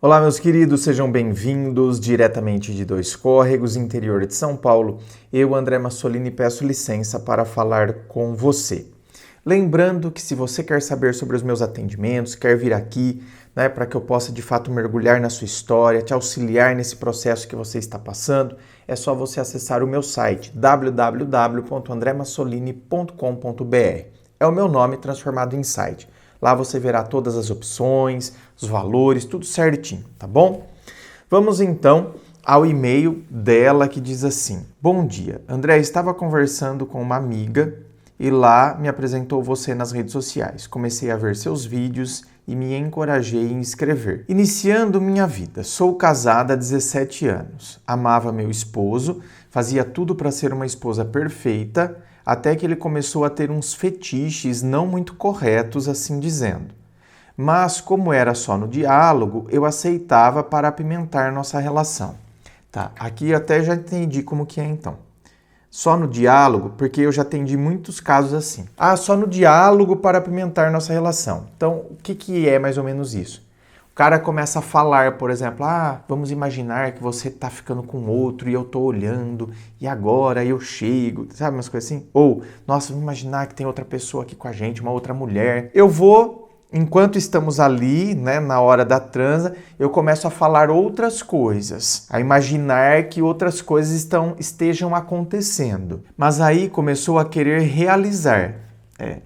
Olá, meus queridos, sejam bem-vindos diretamente de Dois Córregos, interior de São Paulo. Eu, André Massolini, peço licença para falar com você. Lembrando que se você quer saber sobre os meus atendimentos, quer vir aqui, para que eu possa de fato mergulhar na sua história, te auxiliar nesse processo que você está passando, é só você acessar o meu site www.andremassolini.com.br. É o meu nome transformado em site. Lá você verá todas as opções, os valores, tudo certinho, tá bom? Vamos então ao e-mail dela que diz assim: Bom dia, André, estava conversando com uma amiga e lá me apresentou você nas redes sociais. Comecei a ver seus vídeos e me encorajei em escrever. Iniciando minha vida, sou casada há 17 anos, amava meu esposo, fazia tudo para ser uma esposa perfeita, até que ele começou a ter uns fetiches não muito corretos, assim dizendo. Mas, como era só no diálogo, eu aceitava para apimentar nossa relação. Tá, aqui eu até já entendi como que é então. Só no diálogo, porque eu já atendi muitos casos assim. Só no diálogo para apimentar nossa relação. Então, o que é mais ou menos isso? O cara começa a falar, por exemplo, vamos imaginar que você tá ficando com outro e eu tô olhando e agora eu chego, sabe umas coisas assim? Ou, nossa, vamos imaginar que tem outra pessoa aqui com a gente, uma outra mulher. Eu vou, enquanto estamos ali, na hora da transa, eu começo a falar outras coisas, a imaginar que outras coisas estejam acontecendo. Mas aí começou a querer realizar.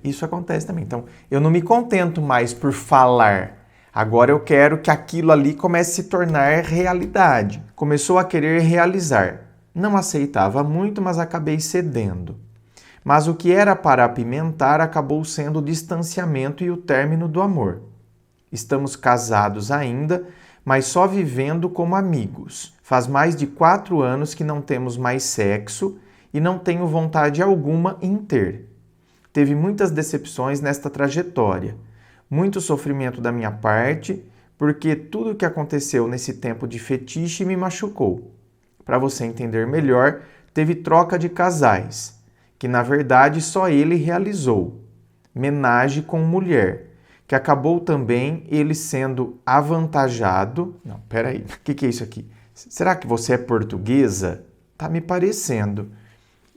Isso acontece também. Então, eu não me contento mais por falar. Agora eu quero que aquilo ali comece a se tornar realidade. Começou a querer realizar. Não aceitava muito, mas acabei cedendo. Mas o que era para apimentar acabou sendo o distanciamento e o término do amor. Estamos casados ainda, mas só vivendo como amigos. Faz mais de 4 anos que não temos mais sexo e não tenho vontade alguma em ter. Teve muitas decepções nesta trajetória. Muito sofrimento da minha parte, porque tudo o que aconteceu nesse tempo de fetiche me machucou. Para você entender melhor, teve troca de casais, que na verdade só ele realizou. Menage com mulher, que acabou também ele sendo avantajado. Não, peraí, o que é isso aqui? Será que você é portuguesa? Tá me parecendo.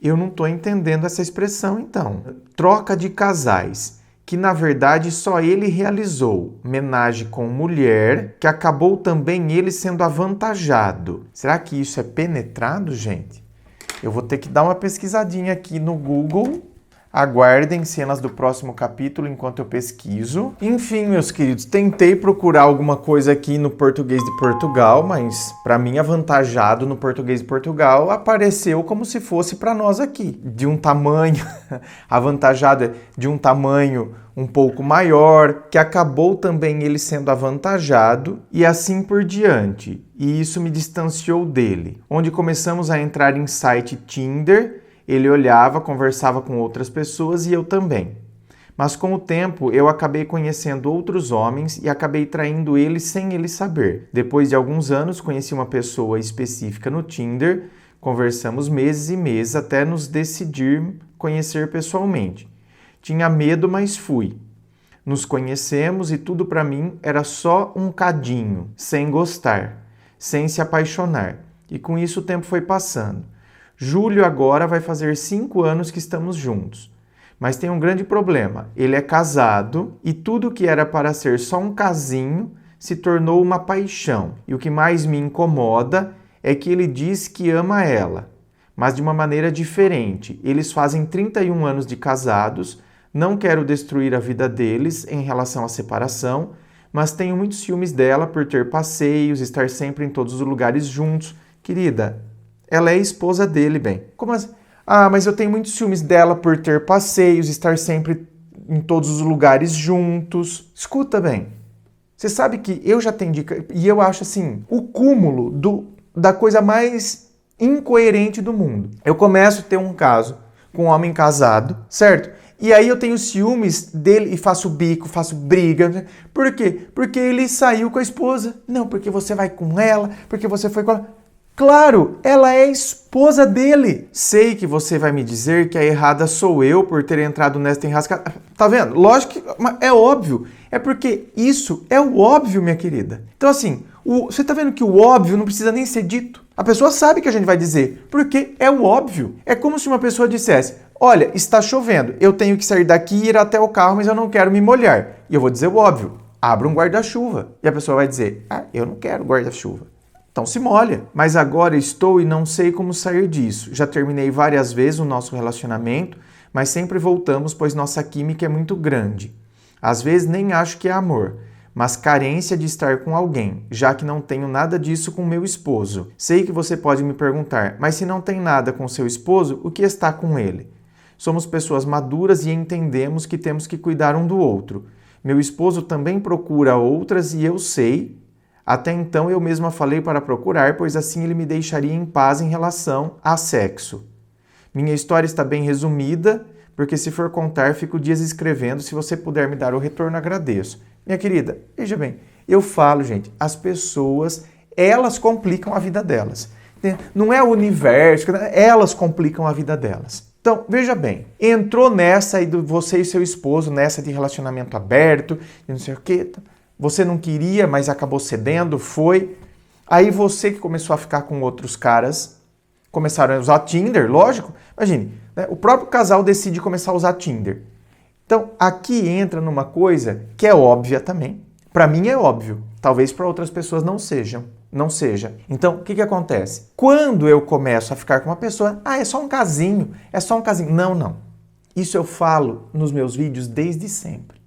Eu não estou entendendo essa expressão então. Troca de casais, que na verdade só ele realizou. Menage com mulher, que acabou também ele sendo avantajado. Será que isso é penetrado, gente? Eu vou ter que dar uma pesquisadinha aqui no Google. Aguardem cenas do próximo capítulo enquanto eu pesquiso. Enfim, meus queridos, tentei procurar alguma coisa aqui no português de Portugal, mas para mim avantajado no português de Portugal apareceu como se fosse para nós aqui. De um tamanho, avantajado de um tamanho um pouco maior, que acabou também ele sendo avantajado e assim por diante. E isso me distanciou dele. Onde começamos a entrar em site Tinder. Ele olhava, conversava com outras pessoas e eu também. Mas com o tempo eu acabei conhecendo outros homens e acabei traindo ele sem ele saber. Depois de alguns anos conheci uma pessoa específica no Tinder, conversamos meses e meses até nos decidir conhecer pessoalmente. Tinha medo, mas fui. Nos conhecemos e tudo para mim era só um cadinho, sem gostar, sem se apaixonar. E com isso o tempo foi passando. Julho agora vai fazer 5 anos que estamos juntos. Mas tem um grande problema. Ele é casado e tudo que era para ser só um casinho se tornou uma paixão. E o que mais me incomoda é que ele diz que ama ela, mas de uma maneira diferente. Eles fazem 31 anos de casados, não quero destruir a vida deles em relação à separação, mas tenho muitos ciúmes dela por ter passeios, estar sempre em todos os lugares juntos. Querida, ela é esposa dele, bem. Como assim? Mas eu tenho muitos ciúmes dela por ter passeios, estar sempre em todos os lugares juntos. Escuta bem. Você sabe que eu já atendi, e eu acho assim, o cúmulo da coisa mais incoerente do mundo. Eu começo a ter um caso com um homem casado, certo? E aí eu tenho ciúmes dele e faço bico, faço briga. Por quê? Porque ele saiu com a esposa. Não, porque você vai com ela, porque você foi com ela. Claro, ela é esposa dele. Sei que você vai me dizer que a errada sou eu por ter entrado nesta enrascada. Tá vendo? Lógico que é óbvio. É porque isso é o óbvio, minha querida. Então assim, Você está vendo que o óbvio não precisa nem ser dito? A pessoa sabe que a gente vai dizer, porque é o óbvio. É como se uma pessoa dissesse, olha, está chovendo, eu tenho que sair daqui e ir até o carro, mas eu não quero me molhar. E eu vou dizer o óbvio, abra um guarda-chuva. E a pessoa vai dizer, eu não quero guarda-chuva. Então se molha. Mas agora estou e não sei como sair disso. Já terminei várias vezes o nosso relacionamento, mas sempre voltamos, pois nossa química é muito grande. Às vezes nem acho que é amor, mas carência de estar com alguém, já que não tenho nada disso com meu esposo. Sei que você pode me perguntar, mas se não tem nada com seu esposo, o que está com ele? Somos pessoas maduras e entendemos que temos que cuidar um do outro. Meu esposo também procura outras e eu sei. Até então eu mesma falei para procurar, pois assim ele me deixaria em paz em relação a sexo. Minha história está bem resumida, porque se for contar, fico dias escrevendo. Se você puder me dar o retorno, agradeço. Minha querida, veja bem, eu falo, gente, as pessoas, elas complicam a vida delas. Não é o universo, elas complicam a vida delas. Então, veja bem, entrou nessa aí do você e seu esposo, nessa de relacionamento aberto, e não sei o quê. Você não queria, mas acabou cedendo, foi. Aí você que começou a ficar com outros caras, começaram a usar Tinder, lógico. Imagine, né? O próprio casal decide começar a usar Tinder. Então, aqui entra numa coisa que é óbvia também. Para mim é óbvio. Talvez para outras pessoas não seja. Então, o que acontece? Quando eu começo a ficar com uma pessoa, é só um casinho, é só um casinho. Não. Isso eu falo nos meus vídeos desde sempre.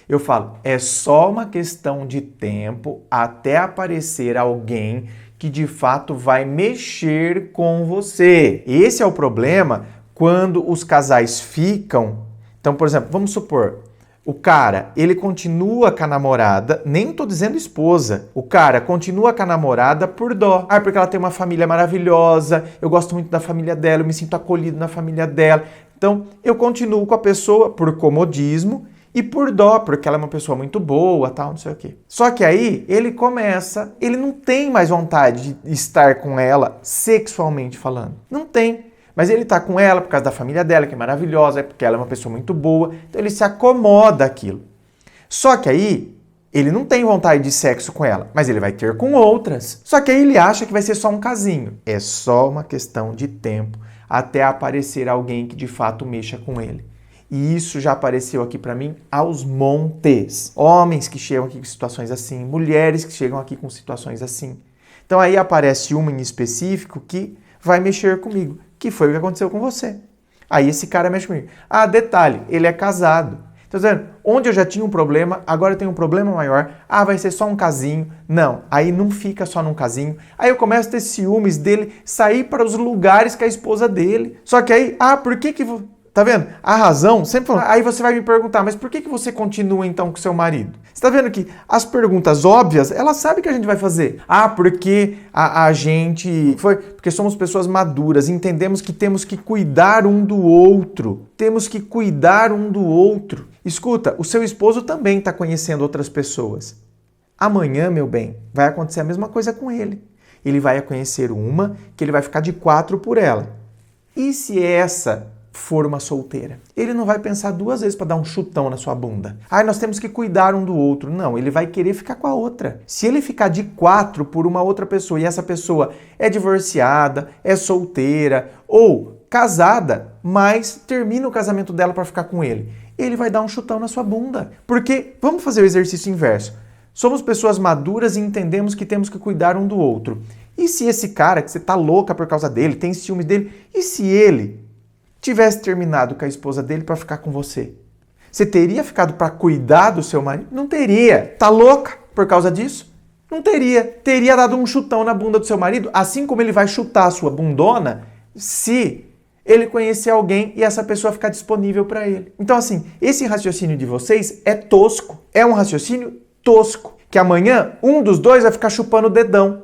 Eu falo, é só uma questão de tempo até aparecer alguém que de fato vai mexer com você. Esse é o problema quando os casais ficam. Então, por exemplo, vamos supor, o cara, ele continua com a namorada, nem tô dizendo esposa, o cara continua com a namorada por dó. Porque ela tem uma família maravilhosa, eu gosto muito da família dela, eu me sinto acolhido na família dela. Então, eu continuo com a pessoa por comodismo e por dó, porque ela é uma pessoa muito boa, tal, não sei o quê. Só que aí, ele não tem mais vontade de estar com ela sexualmente falando. Não tem. Mas ele tá com ela por causa da família dela, que é maravilhosa, porque ela é uma pessoa muito boa, então ele se acomoda àquilo. Só que aí, ele não tem vontade de sexo com ela, mas ele vai ter com outras. Só que aí ele acha que vai ser só um casinho. É só uma questão de tempo até aparecer alguém que de fato mexa com ele. E isso já apareceu aqui para mim aos montes. Homens que chegam aqui com situações assim, mulheres que chegam aqui com situações assim. Então aí aparece uma em específico que vai mexer comigo, que foi o que aconteceu com você. Aí esse cara mexe comigo. Detalhe, ele é casado. Então, onde eu já tinha um problema, agora eu tenho um problema maior. Vai ser só um casinho. Não, aí não fica só num casinho. Aí eu começo a ter ciúmes dele, sair para os lugares com a esposa dele. Só que aí, por que que... Tá vendo? A razão, sempre falando. Aí você vai me perguntar, mas por que você continua então com seu marido? Você tá vendo que as perguntas óbvias, ela sabe que a gente vai fazer. Porque a gente... Porque somos pessoas maduras, entendemos que temos que cuidar um do outro. Escuta, o seu esposo também tá conhecendo outras pessoas. Amanhã, meu bem, vai acontecer a mesma coisa com ele. Ele vai conhecer uma que ele vai ficar de 4 por ela. E se essa for uma solteira? Ele não vai pensar 2 vezes para dar um chutão na sua bunda. Nós temos que cuidar um do outro. Não, ele vai querer ficar com a outra. Se ele ficar de 4 por uma outra pessoa e essa pessoa é divorciada, é solteira ou casada, mas termina o casamento dela para ficar com ele, ele vai dar um chutão na sua bunda. Porque, vamos fazer o exercício inverso. Somos pessoas maduras e entendemos que temos que cuidar um do outro. E se esse cara, que você tá louca por causa dele, tem ciúmes dele, e se ele tivesse terminado com a esposa dele para ficar com você? Você teria ficado para cuidar do seu marido? Não teria. Tá louca por causa disso? Não teria. Teria dado um chutão na bunda do seu marido, assim como ele vai chutar a sua bundona se ele conhecer alguém e essa pessoa ficar disponível para ele. Então, assim, esse raciocínio de vocês é tosco. É um raciocínio tosco. Que amanhã um dos dois vai ficar chupando o dedão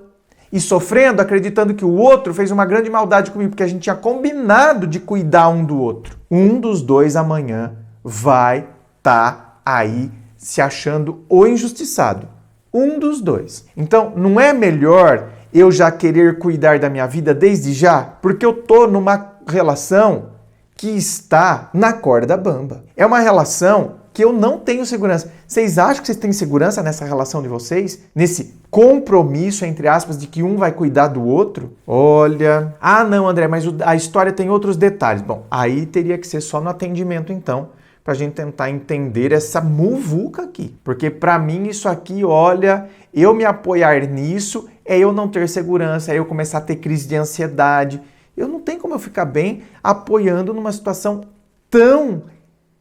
e sofrendo, acreditando que o outro fez uma grande maldade comigo, porque a gente tinha combinado de cuidar um do outro. Um dos dois amanhã vai estar aí se achando o injustiçado. Um dos dois. Então, não é melhor eu já querer cuidar da minha vida desde já? Porque eu tô numa relação que está na corda bamba. É uma relação que eu não tenho segurança. Vocês acham que vocês têm segurança nessa relação de vocês? Nesse compromisso, entre aspas, de que um vai cuidar do outro? Olha... Ah, não, André, mas a história tem outros detalhes. Bom, aí teria que ser só no atendimento, então, para a gente tentar entender essa muvuca aqui. Porque para mim isso aqui, olha, eu me apoiar nisso é eu não ter segurança, é eu começar a ter crise de ansiedade. Eu não tenho como eu ficar bem apoiando numa situação tão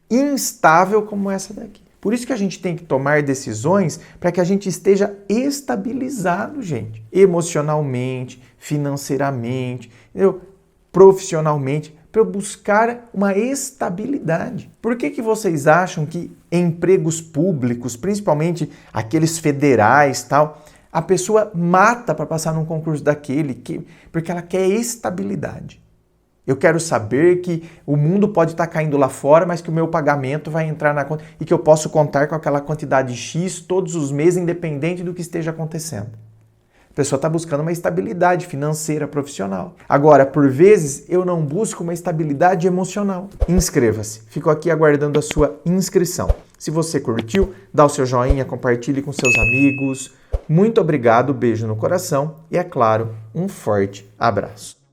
instável como essa daqui. Por isso que a gente tem que tomar decisões para que a gente esteja estabilizado, gente. Emocionalmente, financeiramente, entendeu? Profissionalmente, para eu buscar uma estabilidade. Por que vocês acham que empregos públicos, principalmente aqueles federais, tal, a pessoa mata para passar num concurso daquele, porque ela quer estabilidade? Eu quero saber que o mundo pode estar caindo lá fora, mas que o meu pagamento vai entrar na conta e que eu posso contar com aquela quantidade X todos os meses, independente do que esteja acontecendo. A pessoa está buscando uma estabilidade financeira, profissional. Agora, por vezes, eu não busco uma estabilidade emocional. Inscreva-se. Fico aqui aguardando a sua inscrição. Se você curtiu, dá o seu joinha, compartilhe com seus amigos. Muito obrigado, beijo no coração e, é claro, um forte abraço.